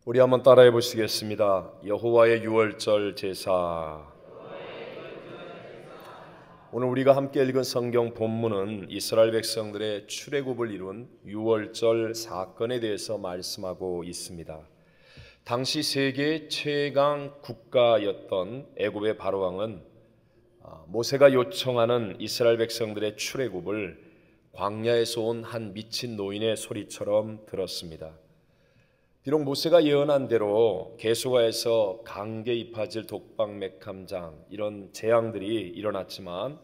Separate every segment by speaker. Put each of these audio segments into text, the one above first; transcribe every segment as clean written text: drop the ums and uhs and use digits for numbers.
Speaker 1: 우리 한번 따라해 보시겠습니다. 여호와의 유월절 제사. 오늘 우리가 함께 읽은 성경 본문은 이스라엘 백성들의 출애굽을 이룬 유월절 사건에 대해서 말씀하고 있습니다. 당시 세계 최강 국가였던 애굽의 바로왕은 모세가 요청하는 이스라엘 백성들의 출애굽을 광야에서 온 한 미친 노인의 소리처럼 들었습니다. 비록 모세가 예언한 대로 계수가에서 강계 이파질 독방맥함장 이런 재앙들이 일어났지만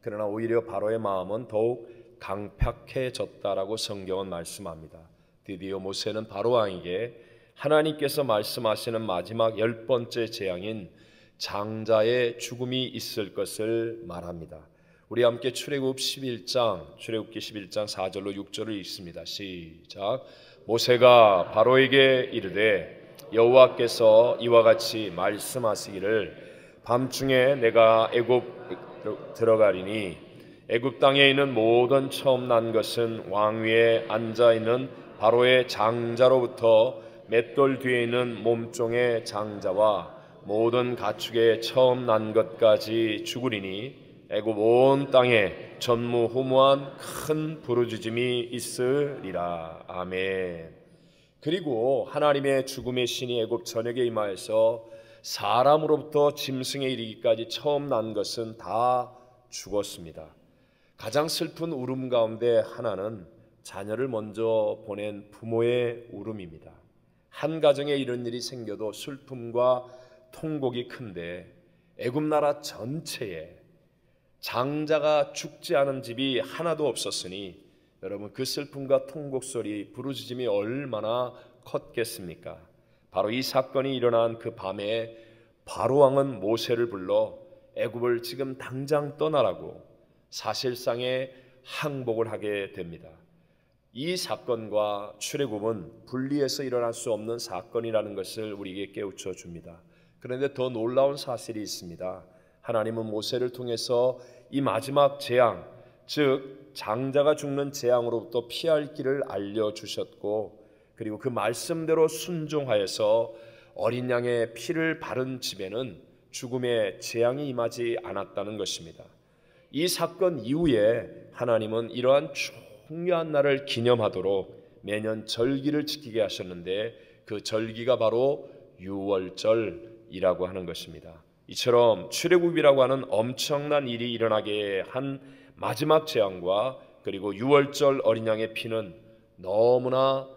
Speaker 1: 그러나 오히려 바로의 마음은 더욱 강팍해졌다라고 성경은 말씀합니다. 드디어 모세는 바로왕에게 하나님께서 말씀하시는 마지막 10번째 재앙인 장자의 죽음이 있을 것을 말합니다. 우리 함께 출애굽기 11장 4절로 6절을 읽습니다. 시작. 모세가 바로에게 이르되 여호와께서 이와 같이 말씀하시기를 밤중에 내가 애굽 들어가리니 애굽 땅에 있는 모든 처음 난 것은 왕 위에 앉아 있는 바로의 장자로부터 맷돌 뒤에 있는 몸종의 장자와 모든 가축의 처음 난 것까지 죽으리니 애굽 온 땅에 전무후무한 큰 부르짖음이 있으리라. 아멘. 그리고 하나님의 죽음의 신이 애굽 전역에 임하여서 사람으로부터 짐승에 이르기까지 처음 난 것은 다 죽었습니다. 가장 슬픈 울음 가운데 하나는 자녀를 먼저 보낸 부모의 울음입니다. 한 가정에 이런 일이 생겨도 슬픔과 통곡이 큰데 애굽 나라 전체에 장자가 죽지 않은 집이 하나도 없었으니 여러분 그 슬픔과 통곡 소리, 부르짖음이 얼마나 컸겠습니까? 바로 이 사건이 일어난 그 밤에 바로왕은 모세를 불러 애굽을 지금 당장 떠나라고 사실상의 항복을 하게 됩니다. 이 사건과 출애굽은 분리해서 일어날 수 없는 사건이라는 것을 우리에게 깨우쳐 줍니다. 그런데 더 놀라운 사실이 있습니다. 하나님은 모세를 통해서 이 마지막 재앙, 즉 장자가 죽는 재앙으로부터 피할 길을 알려주셨고 그리고 그 말씀대로 순종하여서 어린 양의 피를 바른 집에는 죽음의 재앙이 임하지 않았다는 것입니다. 이 사건 이후에 하나님은 이러한 중요한 날을 기념하도록 매년 절기를 지키게 하셨는데 그 절기가 바로 유월절이라고 하는 것입니다. 이처럼 출애굽이라고 하는 엄청난 일이 일어나게 한 마지막 재앙과 그리고 유월절 어린 양의 피는 너무나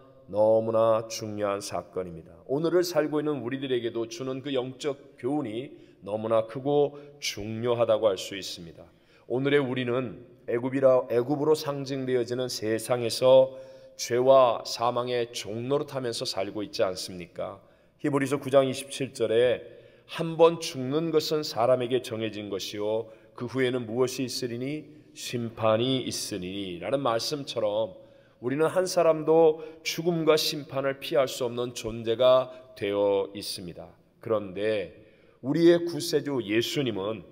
Speaker 1: 중요한 사건입니다. 오늘을 살고 있는 우리들에게도 주는 그 영적 교훈이 너무나 크고 중요하다고 할 수 있습니다. 오늘의 우리는 애굽으로 상징되어지는 세상에서 죄와 사망의 종노릇하면서 살고 있지 않습니까? 히브리서 9장 27절에 한 번 죽는 것은 사람에게 정해진 것이요 그 후에는 무엇이 있으리니 심판이 있으니 라는 말씀처럼 우리는 한 사람도 죽음과 심판을 피할 수 없는 존재가 되어 있습니다. 그런데 우리의 구세주 예수님은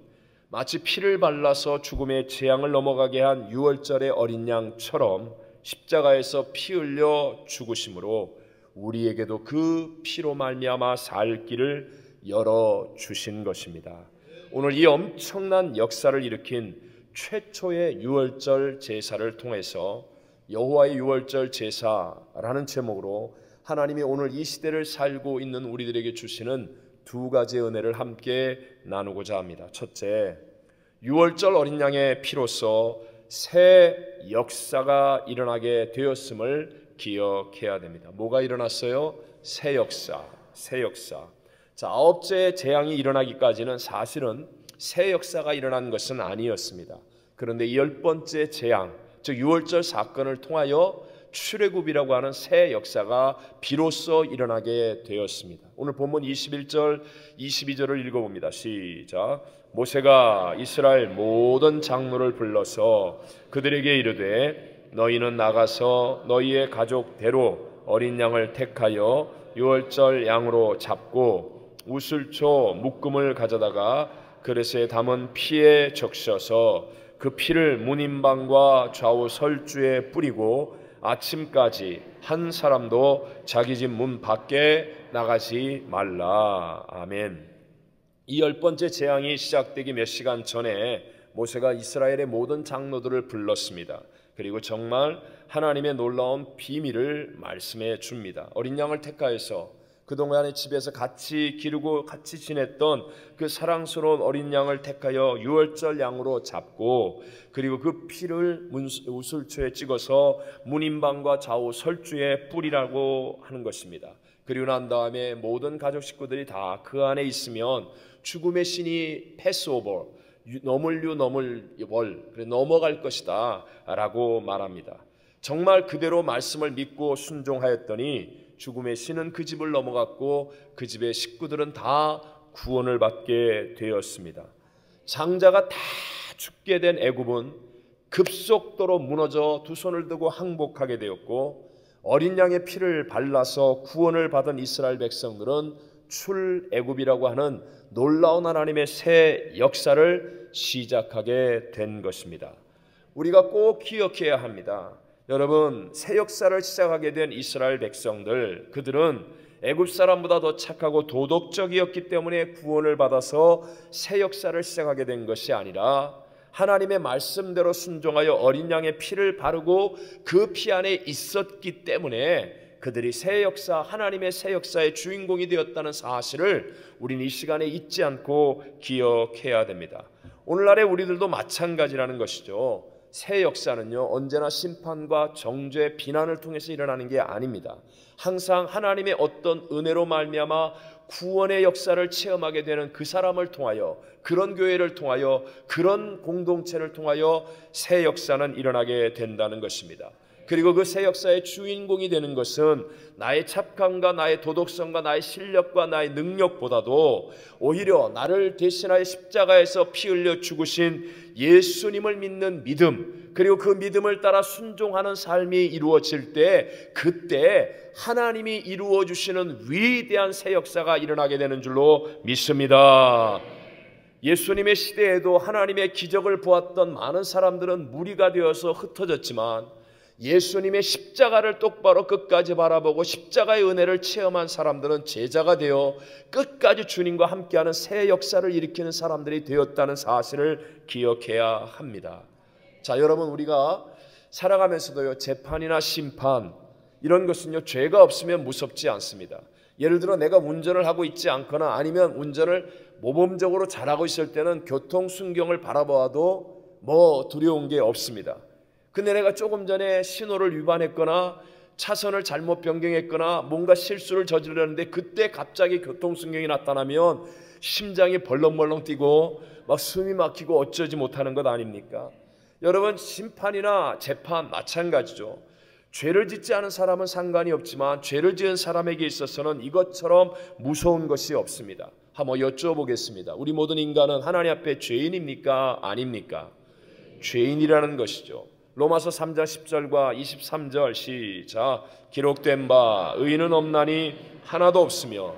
Speaker 1: 마치 피를 발라서 죽음의 재앙을 넘어가게 한 유월절의 어린 양처럼 십자가에서 피 흘려 죽으심으로 우리에게도 그 피로 말미암아 살 길을 열어주신 것입니다. 오늘 이 엄청난 역사를 일으킨 최초의 유월절 제사를 통해서 여호와의 유월절 제사라는 제목으로 하나님이 오늘 이 시대를 살고 있는 우리들에게 주시는 두 가지의 은혜를 함께 나누고자 합니다. 첫째, 유월절 어린 양의 피로서 새 역사가 일어나게 되었음을 기억해야 됩니다. 뭐가 일어났어요? 새 역사. 자, 아홉째 재앙이 일어나기까지는 사실은 새 역사가 일어난 것은 아니었습니다. 그런데 이 10번째 재앙, 즉 유월절 사건을 통하여 출애굽이라고 하는 새 역사가 비로소 일어나게 되었습니다. 오늘 본문 21절, 22절을 읽어봅니다. 시작. 모세가 이스라엘 모든 장로를 불러서 그들에게 이르되 너희는 나가서 너희의 가족대로 어린 양을 택하여 유월절 양으로 잡고 우슬초 묶음을 가져다가 그릇에 담은 피에 적셔서 그 피를 문인방과 좌우 설주에 뿌리고 아침까지 한 사람도 자기 집 문 밖에 나가지 말라. 아멘. 이 10번째 재앙이 시작되기 몇 시간 전에 모세가 이스라엘의 모든 장로들을 불렀습니다. 그리고 정말 하나님의 놀라운 비밀을 말씀해 줍니다. 어린 양을 택하여서 그동안의 집에서 같이 기르고 같이 지냈던 그 사랑스러운 어린 양을 택하여 유월절 양으로 잡고, 그리고 그 피를 우슬초에 찍어서 문인방과 좌우 설주에 뿌리라고 하는 것입니다. 그리고 난 다음에 모든 가족 식구들이 다 그 안에 있으면 죽음의 신이 패스오버, 넘을 넘어갈 것이다 라고 말합니다. 정말 그대로 말씀을 믿고 순종하였더니 죽음의 신은 그 집을 넘어갔고 그 집의 식구들은 다 구원을 받게 되었습니다. 장자가 다 죽게 된 애굽은 급속도로 무너져 두 손을 들고 항복하게 되었고, 어린 양의 피를 발라서 구원을 받은 이스라엘 백성들은 출애굽이라고 하는 놀라운 하나님의 새 역사를 시작하게 된 것입니다. 우리가 꼭 기억해야 합니다. 여러분, 새 역사를 시작하게 된 이스라엘 백성들, 그들은 애굽 사람보다 더 착하고 도덕적이었기 때문에 구원을 받아서 새 역사를 시작하게 된 것이 아니라 하나님의 말씀대로 순종하여 어린 양의 피를 바르고 그 피 안에 있었기 때문에 그들이 새 역사, 하나님의 새 역사의 주인공이 되었다는 사실을 우리는 이 시간에 잊지 않고 기억해야 됩니다. 오늘날의 우리들도 마찬가지라는 것이죠. 새 역사는요, 언제나 심판과 정죄, 비난을 통해서 일어나는 게 아닙니다. 항상 하나님의 어떤 은혜로 말미암아 구원의 역사를 체험하게 되는 그 사람을 통하여, 그런 교회를 통하여, 그런 공동체를 통하여 새 역사는 일어나게 된다는 것입니다. 그리고 그 새 역사의 주인공이 되는 것은 나의 착함과 나의 도덕성과 나의 실력과 나의 능력보다도 오히려 나를 대신하여 십자가에서 피 흘려 죽으신 예수님을 믿는 믿음, 그리고 그 믿음을 따라 순종하는 삶이 이루어질 때, 그때 하나님이 이루어 주시는 위대한 새 역사가 일어나게 되는 줄로 믿습니다. 예수님의 시대에도 하나님의 기적을 보았던 많은 사람들은 무리가 되어서 흩어졌지만, 예수님의 십자가를 똑바로 끝까지 바라보고 십자가의 은혜를 체험한 사람들은 제자가 되어 끝까지 주님과 함께하는 새 역사를 일으키는 사람들이 되었다는 사실을 기억해야 합니다. 자, 여러분, 우리가 살아가면서도요, 재판이나 심판, 이런 것은요, 죄가 없으면 무섭지 않습니다. 예를 들어 내가 운전을 하고 있지 않거나 아니면 운전을 모범적으로 잘하고 있을 때는 교통순경을 바라봐도 뭐 두려운 게 없습니다. 근데 내가 조금 전에 신호를 위반했거나 차선을 잘못 변경했거나 뭔가 실수를 저지르려는데 그때 갑자기 교통순경이 나타나면 심장이 벌렁벌렁 뛰고 막 숨이 막히고 어쩌지 못하는 것 아닙니까? 여러분, 심판이나 재판 마찬가지죠. 죄를 짓지 않은 사람은 상관이 없지만 죄를 지은 사람에게 있어서는 이것처럼 무서운 것이 없습니다. 한번 여쭤보겠습니다. 우리 모든 인간은 하나님 앞에 죄인입니까? 아닙니까? 죄인이라는 것이죠. 로마서 3장 10절과 23절 시작. 기록된 바 의인은 없나니 하나도 없으며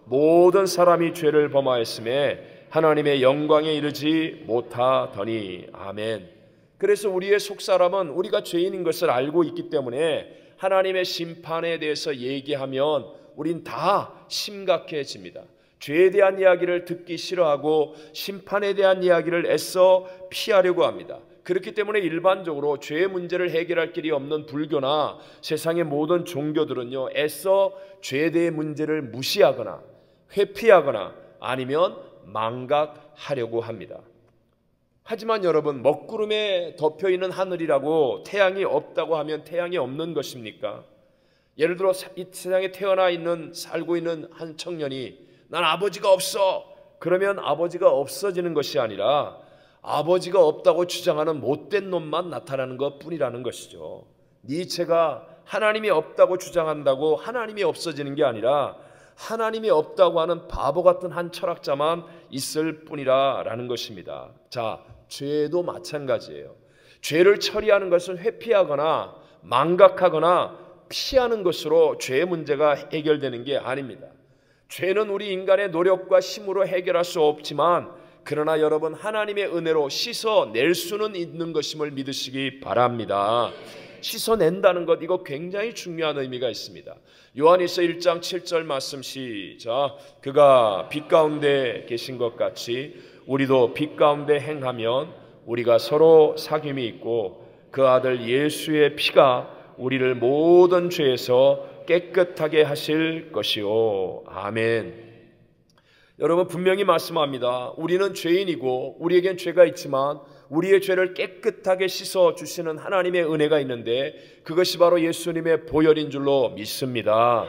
Speaker 1: 모든 사람이 죄를 범하였음에 하나님의 영광에 이르지 못하더니. 아멘. 그래서 우리의 속사람은 우리가 죄인인 것을 알고 있기 때문에 하나님의 심판에 대해서 얘기하면 우린 다 심각해집니다. 죄에 대한 이야기를 듣기 싫어하고 심판에 대한 이야기를 애써 피하려고 합니다. 그렇기 때문에 일반적으로 죄의 문제를 해결할 길이 없는 불교나 세상의 모든 종교들은요, 애써 죄에 대해 문제를 무시하거나 회피하거나 아니면 망각하려고 합니다. 하지만 여러분, 먹구름에 덮여있는 하늘이라고 태양이 없다고 하면 태양이 없는 것입니까? 예를 들어 이 세상에 살고 있는 한 청년이 난 아버지가 없어, 그러면 아버지가 없어지는 것이 아니라 아버지가 없다고 주장하는 못된 놈만 나타나는 것뿐이라는 것이죠. 니체가 하나님이 없다고 주장한다고 하나님이 없어지는 게 아니라 하나님이 없다고 하는 바보 같은 한 철학자만 있을 뿐이라는 것입니다. 자, 죄도 마찬가지예요. 죄를 처리하는 것은 회피하거나 망각하거나 피하는 것으로 죄의 문제가 해결되는 게 아닙니다. 죄는 우리 인간의 노력과 힘으로 해결할 수 없지만, 그러나 여러분, 하나님의 은혜로 씻어낼 수는 있는 것임을 믿으시기 바랍니다. 씻어낸다는 것, 이거 굉장히 중요한 의미가 있습니다. 요한일서 1장 7절 말씀 시작. 그가 빛 가운데 계신 것 같이 우리도 빛 가운데 행하면 우리가 서로 사귐이 있고 그 아들 예수의 피가 우리를 모든 죄에서 깨끗하게 하실 것이요. 아멘. 여러분, 분명히 말씀합니다. 우리는 죄인이고 우리에겐 죄가 있지만 우리의 죄를 깨끗하게 씻어주시는 하나님의 은혜가 있는데 그것이 바로 예수님의 보혈인 줄로 믿습니다.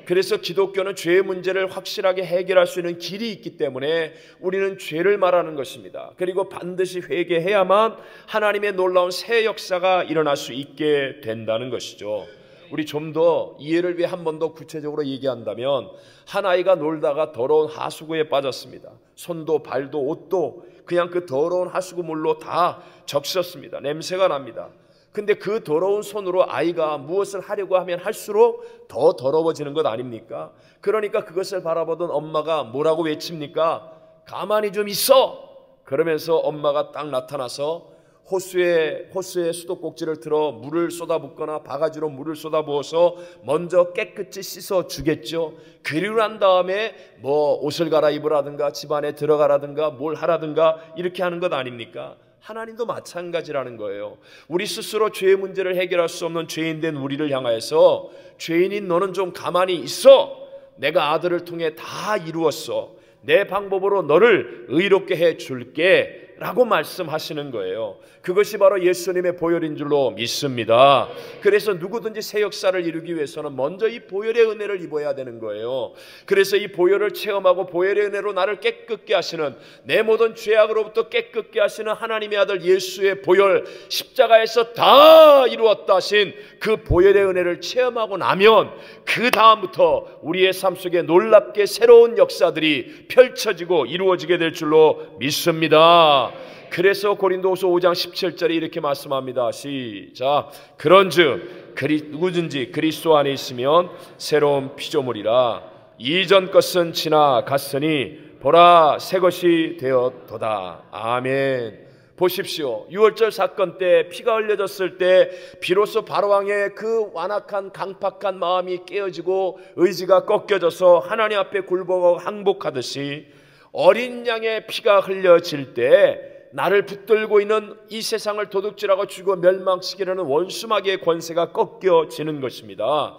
Speaker 1: 그래서 기독교는 죄의 문제를 확실하게 해결할 수 있는 길이 있기 때문에 우리는 죄를 말하는 것입니다. 그리고 반드시 회개해야만 하나님의 놀라운 새 역사가 일어날 수 있게 된다는 것이죠. 우리 좀 더 이해를 위해 한 번 더 구체적으로 얘기한다면, 한 아이가 놀다가 더러운 하수구에 빠졌습니다. 손도 발도 옷도 그냥 그 더러운 하수구 물로 다 적셨습니다. 냄새가 납니다. 근데 그 더러운 손으로 아이가 무엇을 하려고 하면 할수록 더 더러워지는 것 아닙니까? 그러니까 그것을 바라보던 엄마가 뭐라고 외칩니까? 가만히 좀 있어! 그러면서 엄마가 딱 나타나서 호수에 수도꼭지를 틀어 물을 쏟아붓거나 바가지로 물을 쏟아부어서 먼저 깨끗이 씻어 주겠죠. 그리고 난 다음에 뭐 옷을 갈아입으라든가 집안에 들어가라든가 뭘 하라든가 이렇게 하는 것 아닙니까? 하나님도 마찬가지라는 거예요. 우리 스스로 죄의 문제를 해결할 수 없는 죄인된 우리를 향하여서 죄인인 너는 좀 가만히 있어. 내가 아들을 통해 다 이루었어. 내 방법으로 너를 의롭게 해줄게 라고 말씀하시는 거예요. 그것이 바로 예수님의 보혈인 줄로 믿습니다. 그래서 누구든지 새 역사를 이루기 위해서는 먼저 이 보혈의 은혜를 입어야 되는 거예요. 그래서 이 보혈을 체험하고 보혈의 은혜로 나를 깨끗게 하시는, 내 모든 죄악으로부터 깨끗게 하시는 하나님의 아들 예수의 보혈, 십자가에서 다 이루었다 하신 그 보혈의 은혜를 체험하고 나면 그 다음부터 우리의 삶 속에 놀랍게 새로운 역사들이 펼쳐지고 이루어지게 될 줄로 믿습니다. 그래서 고린도후서 5장 17절에 이렇게 말씀합니다. 시작. 그런즉 누구든지 그리스도 안에 있으면 새로운 피조물이라. 이전 것은 지나갔으니 보라 새 것이 되었도다. 아멘. 보십시오. 유월절 사건 때 피가 흘려졌을 때 비로소 바로왕의 그 완악한 강팍한 마음이 깨어지고 의지가 꺾여져서 하나님 앞에 굴복하고 항복하듯이 어린 양의 피가 흘려질 때 나를 붙들고 있는 이 세상을 도둑질하고 죽이고 멸망시키려는 원수마귀의 권세가 꺾여지는 것입니다.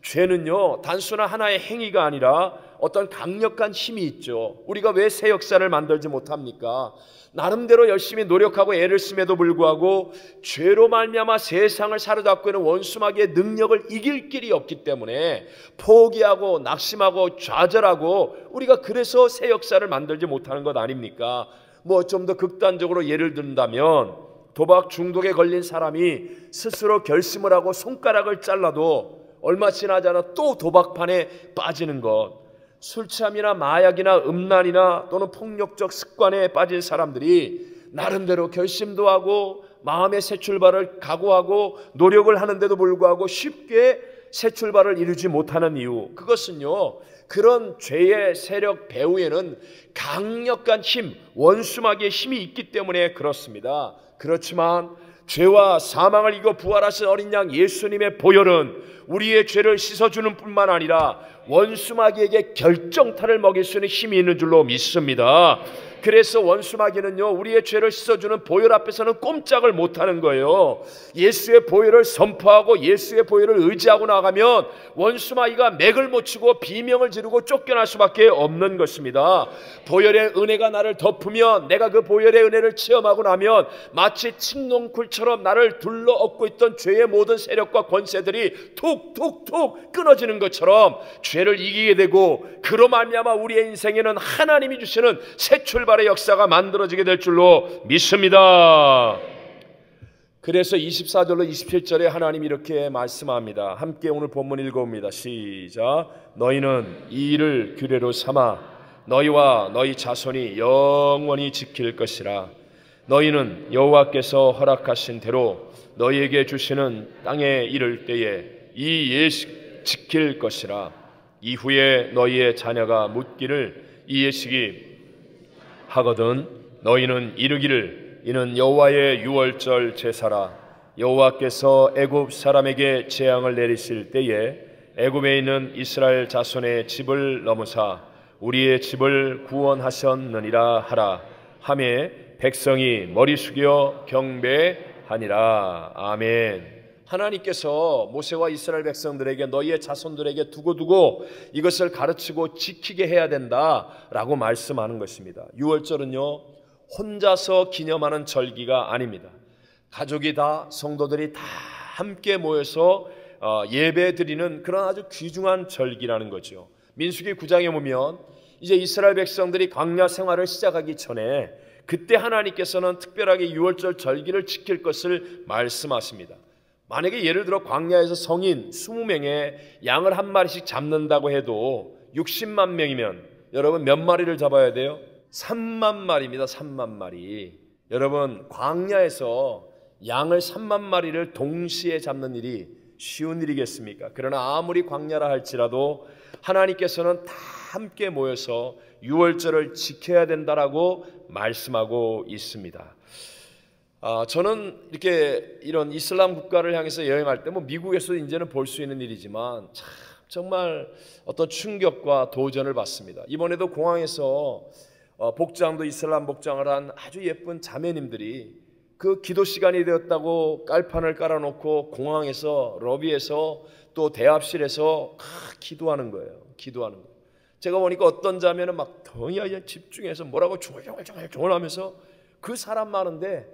Speaker 1: 죄는요, 단순한 하나의 행위가 아니라 어떤 강력한 힘이 있죠. 우리가 왜 새 역사를 만들지 못합니까? 나름대로 열심히 노력하고 애를 씀에도 불구하고 죄로 말미암아 세상을 사로잡고 있는 원수마귀의 능력을 이길 길이 없기 때문에 포기하고 낙심하고 좌절하고 우리가 그래서 새 역사를 만들지 못하는 것 아닙니까? 뭐 좀 더 극단적으로 예를 든다면 도박 중독에 걸린 사람이 스스로 결심을 하고 손가락을 잘라도 얼마 지나지 않아 또 도박판에 빠지는 것, 술 취함이나 마약이나 음란이나 또는 폭력적 습관에 빠진 사람들이 나름대로 결심도 하고 마음의 새 출발을 각오하고 노력을 하는데도 불구하고 쉽게 새 출발을 이루지 못하는 이유, 그것은요, 그런 죄의 세력 배후에는 강력한 힘, 원수마귀의 힘이 있기 때문에 그렇습니다. 그렇지만 죄와 사망을 이겨 부활하신 어린 양 예수님의 보혈은 우리의 죄를 씻어주는 뿐만 아니라 원수마귀에게 결정타를 먹일 수 있는 힘이 있는 줄로 믿습니다. 그래서 원수마귀는요, 우리의 죄를 씻어주는 보혈 앞에서는 꼼짝을 못하는 거예요. 예수의 보혈을 선포하고 예수의 보혈을 의지하고 나가면 원수마귀가 맥을 못 치고 비명을 지르고 쫓겨날 수밖에 없는 것입니다. 보혈의 은혜가 나를 덮으면, 내가 그 보혈의 은혜를 체험하고 나면 마치 칡농쿨처럼 나를 둘러엎고 있던 죄의 모든 세력과 권세들이 툭툭툭 끊어지는 것처럼 죄를 이기게 되고, 그로 말미암아 우리의 인생에는 하나님이 주시는 새 출발의 역사가 만들어지게 될 줄로 믿습니다. 그래서 24절로 27절에 하나님이 이렇게 말씀합니다. 함께 오늘 본문 읽어봅니다. 시작. 너희는 이 일을 규례로 삼아 너희와 너희 자손이 영원히 지킬 것이라. 너희는 여호와께서 허락하신 대로 너희에게 주시는 땅에 이를 때에 이 예식 지킬 것이라. 이후에 너희의 자녀가 묻기를 이 예식이 하거든 너희는 이르기를 이는 여호와의 유월절 제사라. 여호와께서 애굽 사람에게 재앙을 내리실 때에 애굽에 있는 이스라엘 자손의 집을 넘으사 우리의 집을 구원하셨느니라 하라 하매 백성이 머리 숙여 경배하니라. 아멘. 하나님께서 모세와 이스라엘 백성들에게 너희의 자손들에게 두고 이것을 가르치고 지키게 해야 된다라고 말씀하는 것입니다. 유월절은요, 혼자서 기념하는 절기가 아닙니다. 가족이 다, 성도들이 다 함께 모여서 예배 드리는 그런 아주 귀중한 절기라는 거죠. 민수기 9장에 보면 이제 이스라엘 백성들이 광야 생활을 시작하기 전에 그때 하나님께서는 특별하게 유월절 절기를 지킬 것을 말씀하십니다. 만약에 예를 들어 광야에서 성인 20명의 양을 한 마리씩 잡는다고 해도 60만 명이면 여러분 몇 마리를 잡아야 돼요? 3만 마리입니다. 3만 마리. 여러분, 광야에서 양을 3만 마리를 동시에 잡는 일이 쉬운 일이겠습니까? 그러나 아무리 광야라 할지라도 하나님께서는 다 함께 모여서 유월절을 지켜야 된다라고 말씀하고 있습니다. 저는 이렇게 이런 이슬람 국가를 향해서 여행할 때 미국에서 이제는 볼 수 있는 일이지만 참 정말 어떤 충격과 도전을 받습니다. 이번에도 공항에서 복장도 이슬람 복장을 한 아주 예쁜 자매님들이 그 기도 시간이 되었다고 깔판을 깔아놓고 공항에서 로비에서 또 대합실에서 기도하는 거예요. 기도하는 거예요. 제가 보니까 어떤 자매는 막 더 집중해서 뭐라고 중얼중얼 하면서 그 사람 많은데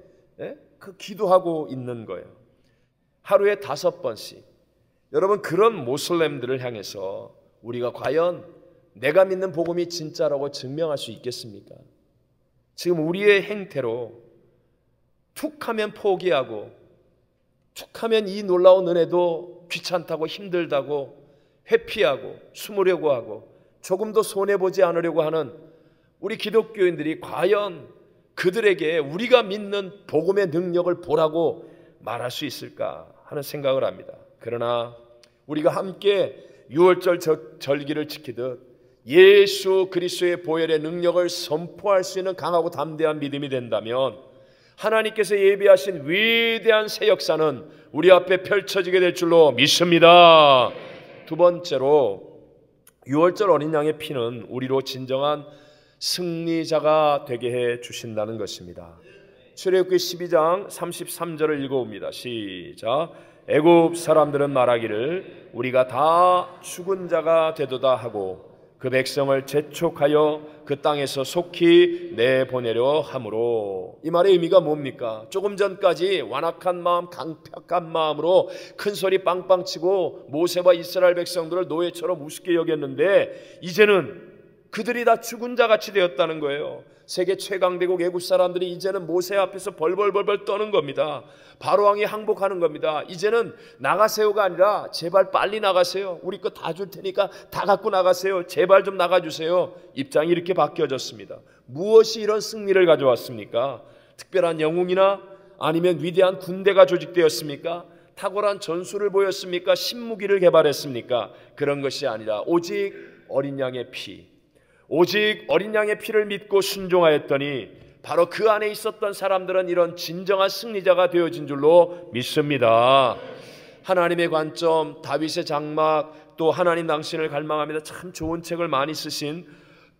Speaker 1: 그 기도하고 있는 거예요. 하루에 5번씩. 여러분, 그런 모슬렘들을 향해서 우리가 과연 내가 믿는 복음이 진짜라고 증명할 수 있겠습니까? 지금 우리의 행태로 툭하면 포기하고 툭하면 이 놀라운 은혜도 귀찮다고 힘들다고 회피하고 숨으려고 하고 조금도 손해보지 않으려고 하는 우리 기독교인들이 과연 그들에게 우리가 믿는 복음의 능력을 보라고 말할 수 있을까 하는 생각을 합니다. 그러나 우리가 함께 유월절 절기를 지키듯 예수 그리스도의 보혈의 능력을 선포할 수 있는 강하고 담대한 믿음이 된다면 하나님께서 예비하신 위대한 새 역사는 우리 앞에 펼쳐지게 될 줄로 믿습니다. 두 번째로, 유월절 어린 양의 피는 우리로 진정한 승리자가 되게 해 주신다는 것입니다. 출애굽기 12장 33절을 읽어봅니다. 시작. 애굽 사람들은 말하기를 우리가 다 죽은 자가 되도다 하고 그 백성을 재촉하여 그 땅에서 속히 내보내려 함으로. 이 말의 의미가 뭡니까? 조금 전까지 완악한 마음, 강팍한 마음으로 큰 소리 빵빵 치고 모세와 이스라엘 백성들을 노예처럼 우습게 여겼는데 이제는 그들이 다 죽은 자같이 되었다는 거예요. 세계 최강대국 애굽 사람들이 이제는 모세 앞에서 벌벌벌벌 떠는 겁니다. 바로왕이 항복하는 겁니다. 이제는 나가세요가 아니라 제발 빨리 나가세요. 우리 거 다 줄 테니까 다 갖고 나가세요. 제발 좀 나가주세요. 입장이 이렇게 바뀌어졌습니다. 무엇이 이런 승리를 가져왔습니까? 특별한 영웅이나 아니면 위대한 군대가 조직되었습니까? 탁월한 전술을 보였습니까? 신무기를 개발했습니까? 그런 것이 아니라 오직 어린 양의 피, 오직 어린 양의 피를 믿고 순종하였더니 바로 그 안에 있었던 사람들은 이런 진정한 승리자가 되어진 줄로 믿습니다. 하나님의 관점, 다윗의 장막, 또 하나님 당신을 갈망합니다. 참 좋은 책을 많이 쓰신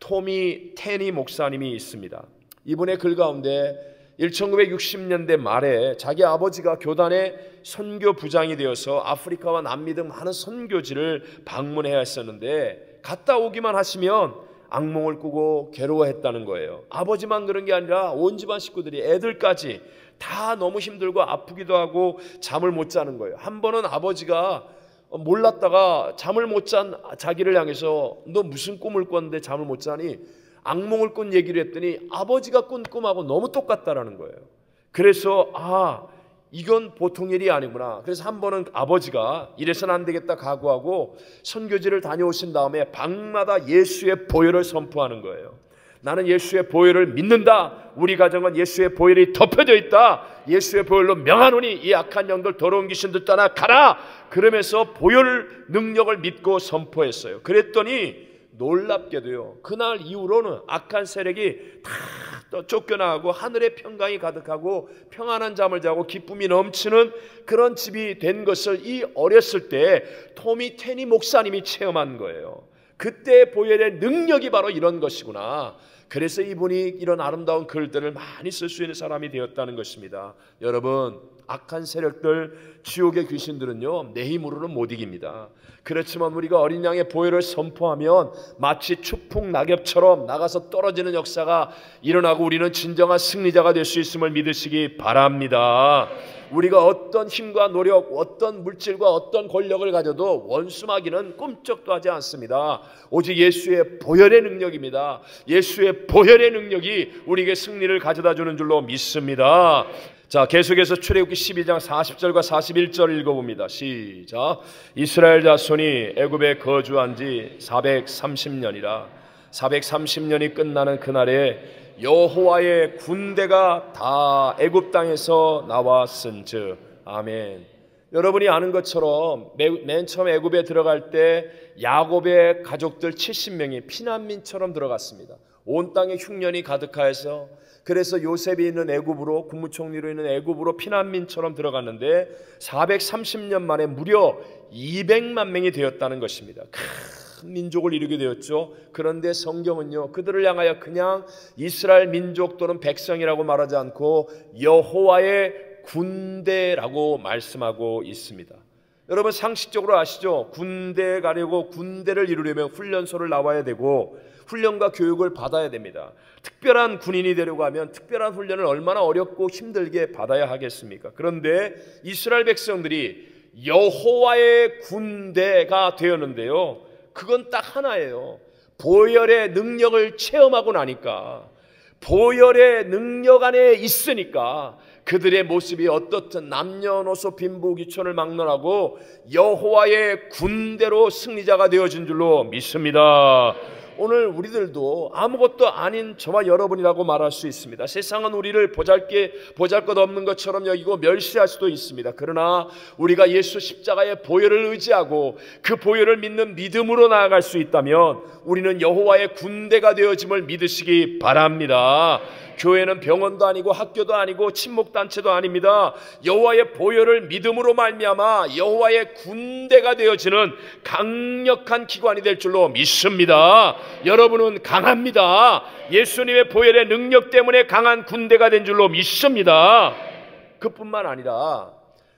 Speaker 1: 토미 테니 목사님이 있습니다. 이분의 글 가운데 1960년대 말에 자기 아버지가 교단의 선교 부장이 되어서 아프리카와 남미 등 많은 선교지를 방문해야 했었는데 갔다 오기만 하시면 악몽을 꾸고 괴로워했다는 거예요. 아버지만 그런 게 아니라 온 집안 식구들이, 애들까지 다 너무 힘들고 아프기도 하고 잠을 못 자는 거예요. 한 번은 아버지가 몰랐다가 잠을 못 잔 자기를 향해서 너 무슨 꿈을 꿨는데 잠을 못 자니? 악몽을 꾼 얘기를 했더니 아버지가 꾼 꿈하고 너무 똑같다라는 거예요. 그래서 이건 보통 일이 아니구나. 그래서 한 번은 아버지가 이래서는 안 되겠다 각오하고 선교지를 다녀오신 다음에 방마다 예수의 보혈을 선포하는 거예요. 나는 예수의 보혈을 믿는다. 우리 가정은 예수의 보혈이 덮여져 있다. 예수의 보혈로 명하노니 이 악한 영들 더러운 귀신들 떠나 가라. 그러면서 보혈 능력을 믿고 선포했어요. 그랬더니 놀랍게도요, 그날 이후로는 악한 세력이 다 쫓겨나가고 하늘의 평강이 가득하고 평안한 잠을 자고 기쁨이 넘치는 그런 집이 된 것을 이 어렸을 때 토미 테니 목사님이 체험한 거예요. 그때 보혈의 능력이 바로 이런 것이구나. 그래서 이분이 이런 아름다운 글들을 많이 쓸 수 있는 사람이 되었다는 것입니다. 여러분, 악한 세력들, 지옥의 귀신들은요, 내 힘으로는 못 이깁니다. 그렇지만 우리가 어린 양의 보혈을 선포하면 마치 추풍 낙엽처럼 나가서 떨어지는 역사가 일어나고 우리는 진정한 승리자가 될 수 있음을 믿으시기 바랍니다. 우리가 어떤 힘과 노력, 어떤 물질과 어떤 권력을 가져도 원수마귀는 꿈쩍도 하지 않습니다. 오직 예수의 보혈의 능력입니다. 예수의 보혈의 능력이 우리에게 승리를 가져다 주는 줄로 믿습니다. 자, 계속해서 출애굽기 12장 40절과 41절 읽어봅니다. 시작. 이스라엘 자손이 애굽에 거주한 지 430년이라 430년이 끝나는 그날에 여호와의 군대가 다 애굽 땅에서 나왔은즉. 아멘. 여러분이 아는 것처럼 맨 처음 애굽에 들어갈 때 야곱의 가족들 70명이 피난민처럼 들어갔습니다. 온 땅에 흉년이 가득하여서 그래서 요셉이 있는 애굽으로, 국무총리로 있는 애굽으로 피난민처럼 들어갔는데 430년 만에 무려 200만 명이 되었다는 것입니다. 큰 민족을 이루게 되었죠. 그런데 성경은요, 그들을 향하여 그냥 이스라엘 민족 또는 백성이라고 말하지 않고 여호와의 군대라고 말씀하고 있습니다. 여러분, 상식적으로 아시죠? 군대에 가려고, 군대를 이루려면 훈련소를 나와야 되고 훈련과 교육을 받아야 됩니다. 특별한 군인이 되려고 하면 특별한 훈련을 얼마나 어렵고 힘들게 받아야 하겠습니까? 그런데 이스라엘 백성들이 여호와의 군대가 되었는데요, 그건 딱 하나예요. 보혈의 능력을 체험하고 나니까, 보혈의 능력 안에 있으니까 그들의 모습이 어떻든 남녀노소 빈부귀천을 막론하고 여호와의 군대로 승리자가 되어진 줄로 믿습니다. 오늘 우리들도 아무것도 아닌 저와 여러분이라고 말할 수 있습니다. 세상은 우리를 보잘것 없는 것처럼 여기고 멸시할 수도 있습니다. 그러나 우리가 예수 십자가의 보혈을 의지하고 그 보혈을 믿는 믿음으로 나아갈 수 있다면 우리는 여호와의 군대가 되어짐을 믿으시기 바랍니다. 교회는 병원도 아니고 학교도 아니고 친목단체도 아닙니다. 여호와의 보혈을 믿음으로 말미암아 여호와의 군대가 되어지는 강력한 기관이 될 줄로 믿습니다. 여러분은 강합니다. 예수님의 보혈의 능력 때문에 강한 군대가 된 줄로 믿습니다. 그뿐만 아니라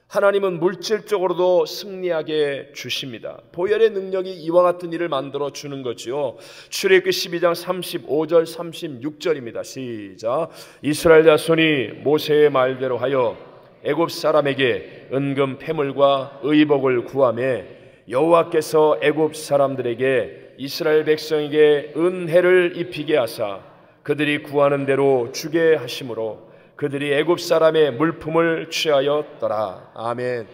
Speaker 1: 하나님은 물질적으로도 승리하게 주십니다. 보혈의 능력이 이와 같은 일을 만들어 주는 거지요. 출애굽기 12장 35절 36절입니다. 시작. 이스라엘 자손이 모세의 말대로 하여 애굽 사람에게 은금 패물과 의복을 구하매 여호와께서 애굽 사람들에게 이스라엘 백성에게 은혜를 입히게 하사 그들이 구하는 대로 주게 하심으로 그들이 애굽 사람의 물품을 취하였더라. 아멘.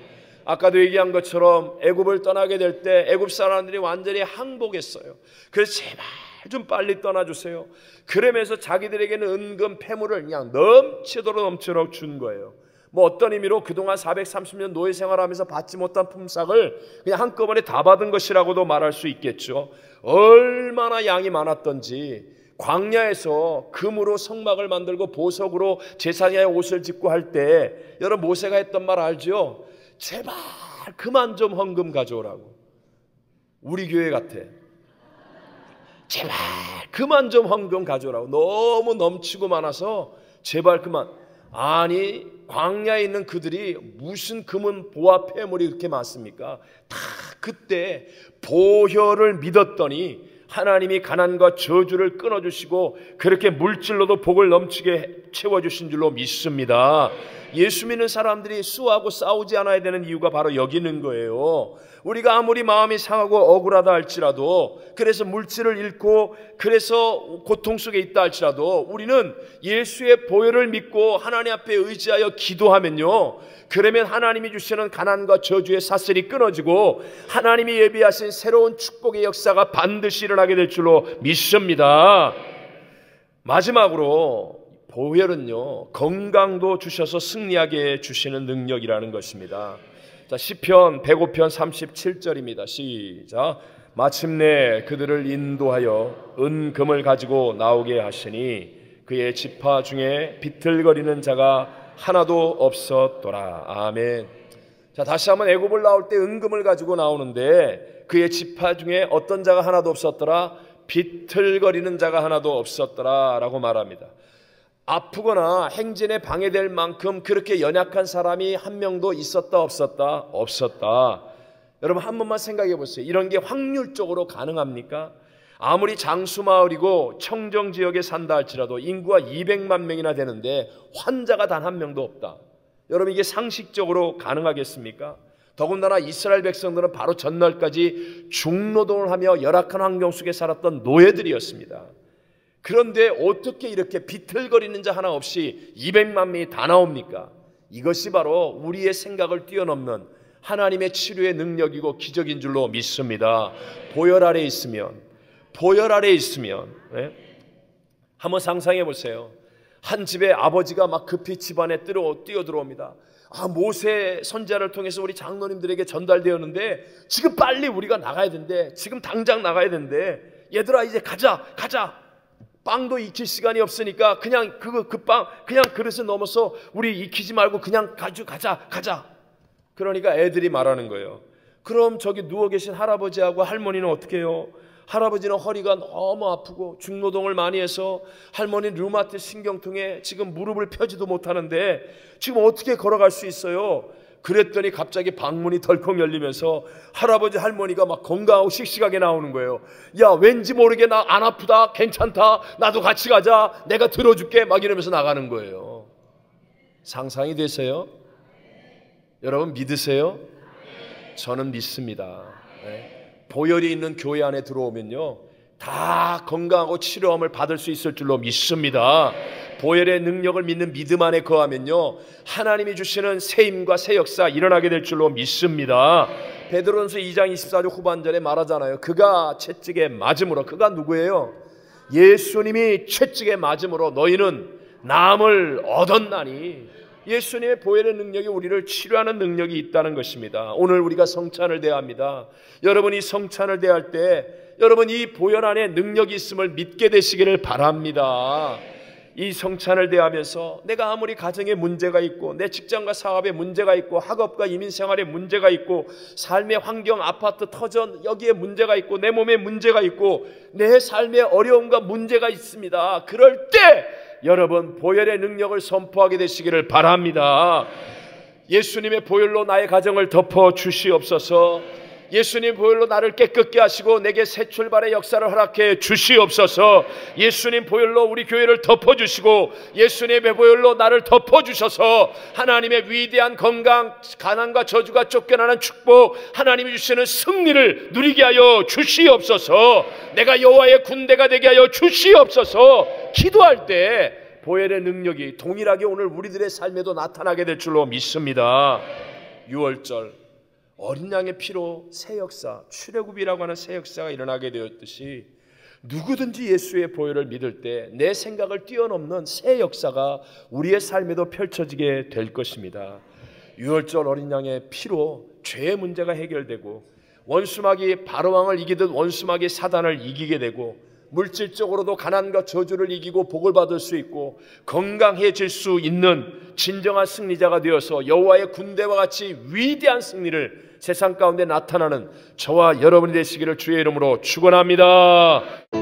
Speaker 1: 아까도 얘기한 것처럼 애굽을 떠나게 될 때 애굽 사람들이 완전히 항복했어요. 그래서 제발 좀 빨리 떠나주세요. 그러면서 자기들에게는 은금 패물을 그냥 넘치도록 준 거예요. 뭐 어떤 의미로 그동안 430년 노예 생활하면서 받지 못한 품삯을 그냥 한꺼번에 다 받은 것이라고도 말할 수 있겠죠. 얼마나 양이 많았던지 광야에서 금으로 성막을 만들고 보석으로 제사장의 옷을 짓고 할 때 여러분 모세가 했던 말 알죠? 제발 그만 좀 헌금 가져오라고. 우리 교회 같아. 제발 그만 좀 헌금 가져오라고. 너무 넘치고 많아서 제발 그만. 아니 광야에 있는 그들이 무슨 금은 보화 폐물이 그렇게 많습니까? 다 그때 보혈을 믿었더니 하나님이 가난과 저주를 끊어주시고 그렇게 물질로도 복을 넘치게 채워주신 줄로 믿습니다. 예수 믿는 사람들이 수하고 싸우지 않아야 되는 이유가 바로 여기 있는 거예요. 우리가 아무리 마음이 상하고 억울하다 할지라도, 그래서 물질을 잃고 그래서 고통 속에 있다 할지라도 우리는 예수의 보혈을 믿고 하나님 앞에 의지하여 기도하면요, 그러면 하나님이 주시는 가난과 저주의 사슬이 끊어지고 하나님이 예비하신 새로운 축복의 역사가 반드시 일어나게 될 줄로 믿습니다. 마지막으로 보혈은요, 건강도 주셔서 승리하게 주시는 능력이라는 것입니다. 자, 시편 105편 37절입니다. 시작. 마침내 그들을 인도하여 은금을 가지고 나오게 하시니 그의 지파 중에 비틀거리는 자가 하나도 없었더라. 아멘. 자, 다시 한번 애굽을 나올 때 은금을 가지고 나오는데 그의 지파 중에 어떤 자가 하나도 없었더라? 비틀거리는 자가 하나도 없었더라 라고 말합니다. 아프거나 행진에 방해될 만큼 그렇게 연약한 사람이 한 명도 있었다 없었다? 없었다. 여러분 한 번만 생각해 보세요. 이런 게 확률적으로 가능합니까? 아무리 장수마을이고 청정지역에 산다 할지라도 인구가 200만 명이나 되는데 환자가 단 한 명도 없다. 여러분 이게 상식적으로 가능하겠습니까? 더군다나 이스라엘 백성들은 바로 전날까지 중노동을 하며 열악한 환경 속에 살았던 노예들이었습니다. 그런데 어떻게 이렇게 비틀거리는 자 하나 없이 200만 명이 다 나옵니까? 이것이 바로 우리의 생각을 뛰어넘는 하나님의 치료의 능력이고 기적인 줄로 믿습니다. 보혈 아래 있으면 네? 한번 상상해 보세요. 한 집에 아버지가 막 급히 집안에 뛰어 들어옵니다. 모세 선지자를 통해서 우리 장로님들에게 전달되었는데 지금 빨리 우리가 나가야 된대. 지금 당장 나가야 된대. 얘들아 이제 가자. 빵도 익힐 시간이 없으니까 그냥 그 빵 그냥 그릇에 넘어서 우리 익히지 말고 그냥 가자. 그러니까 애들이 말하는 거예요. 그럼 저기 누워 계신 할아버지하고 할머니는 어떻게 해요? 할아버지는 허리가 너무 아프고 중노동을 많이 해서 할머니는 류마티스 신경통에 지금 무릎을 펴지도 못하는데 지금 어떻게 걸어갈 수 있어요? 그랬더니 갑자기 방문이 덜컥 열리면서 할아버지 할머니가 막 건강하고 씩씩하게 나오는 거예요. 야 왠지 모르게 나 안 아프다 괜찮다 나도 같이 가자 내가 들어줄게 막 이러면서 나가는 거예요. 상상이 되세요? 여러분 믿으세요? 저는 믿습니다. 네. 보혈이 있는 교회 안에 들어오면요 다 건강하고 치료함을 받을 수 있을 줄로 믿습니다. 보혈의 능력을 믿는 믿음 안에 거하면요 하나님이 주시는 새 힘과 새 역사 일어나게 될 줄로 믿습니다. 베드로전서 2장 24절 후반절에 말하잖아요. 그가 채찍에 맞음으로, 그가 누구예요? 예수님이 채찍에 맞음으로 너희는 나음을 얻었나니. 예수님의 보혈의 능력이 우리를 치료하는 능력이 있다는 것입니다. 오늘 우리가 성찬을 대합니다. 여러분이 성찬을 대할 때 여러분 이 보혈 안에 능력이 있음을 믿게 되시기를 바랍니다. 이 성찬을 대하면서 내가 아무리 가정에 문제가 있고 내 직장과 사업에 문제가 있고 학업과 이민생활에 문제가 있고 삶의 환경, 아파트, 터전 여기에 문제가 있고 내 몸에 문제가 있고 내 삶의 어려움과 문제가 있습니다. 그럴 때 여러분 보혈의 능력을 선포하게 되시기를 바랍니다. 예수님의 보혈로 나의 가정을 덮어 주시옵소서. 예수님 보혈로 나를 깨끗게 하시고 내게 새 출발의 역사를 허락해 주시옵소서. 예수님 보혈로 우리 교회를 덮어주시고 예수님의 보혈로 나를 덮어주셔서 하나님의 위대한 건강, 가난과 저주가 쫓겨나는 축복, 하나님이 주시는 승리를 누리게 하여 주시옵소서. 내가 여호와의 군대가 되게 하여 주시옵소서. 기도할 때 보혈의 능력이 동일하게 오늘 우리들의 삶에도 나타나게 될 줄로 믿습니다. 6월절 어린 양의 피로 새 역사, 출애굽이라고 하는 새 역사가 일어나게 되었듯이 누구든지 예수의 보혈을 믿을 때 내 생각을 뛰어넘는 새 역사가 우리의 삶에도 펼쳐지게 될 것입니다. 6월절 어린 양의 피로 죄의 문제가 해결되고 원수마귀 바로왕을 이기듯 원수마귀 사단을 이기게 되고 물질적으로도 가난과 저주를 이기고 복을 받을 수 있고 건강해질 수 있는 진정한 승리자가 되어서 여호와의 군대와 같이 위대한 승리를 세상 가운데 나타나는 저와 여러분이 되시기를 주의 이름으로 축원합니다.